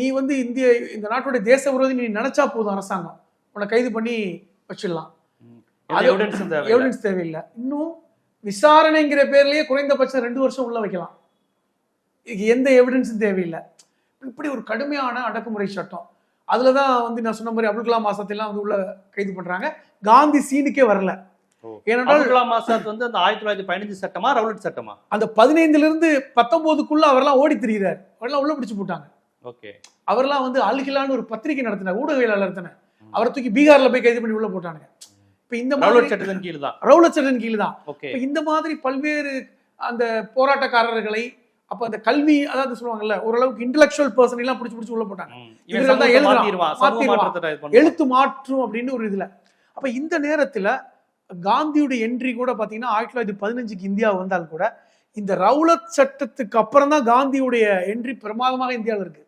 நீ வந்து இந்த நாட்டுடைய தேச விரோதி நீ நினைச்சா போதும், அரசாங்கம் உன்னை கைது பண்ணி வச்சிடலாம். எவிடன்ஸ் தேவையில்லை. இன்னும் விசாரணைங்கிற பேர்லயே குறைந்தபட்சம் 2 வருஷம் உள்ள வைக்கலாம். எந்த எவிடன்ஸும் தேவையில்லை. இப்படி ஒரு கடுமையான அடக்குமுறை சட்டம். அதுலதான் வந்து நான் சொன்ன மாதிரி அப்துல் கலாம் ஆசாத் எல்லாம் வந்து உள்ள கைது பண்றாங்க. காந்தி சீனுக்கே வரல. ஏனென்றால் கலாம் ஆசாத் வந்து அந்த 1915 சட்டமா ரவுலட் சட்டமா அந்த 15ல இருந்து 19க்குள்ள அவரெல்லாம் ஓடி திரிகிறார். அவரெல்லாம் உள்ள பிடிச்சு போட்டாங்க. ஓகே. அவரெல்லாம் வந்து அல்ஹிலான்னு ஒரு பத்திரிகை நடத்தினார், ஊடகவியலாளர் நடத்தினார். அவரை தூக்கி பீகார்ல போய் கைது பண்ணி உள்ள போட்டானுங்க. இப்ப இந்த ரவுலட் சட்டத்தின் கீழ் தான். ரவுலட் சட்டத்தின் கீழ் தான். ஓகே. இந்த மாதிரி பல்வேறு அந்த போராட்டக்காரர்களை, அப்ப அந்த கல்வி, அதாவது சொல்லுவாங்கல்ல, ஓரளவுக்கு இன்டெலக்சுவல் பர்சன் எல்லாம் பிடிச்சு உள்ள போட்டாங்க. இவர்கள் தான் எழுத்து மாற்றும் அப்படின்னு ஒரு இதுல. அப்ப இந்த நேரத்துல காந்தியுடைய என்ட்ரி கூட பாத்தீங்கன்னா 1915க்கு இந்தியா வந்தால் கூட இந்த ரவுலட் சட்டத்துக்கு அப்புறம் தான் காந்தியுடைய என்ட்ரி பிரமாதமாக இந்தியாவில் இருக்கு.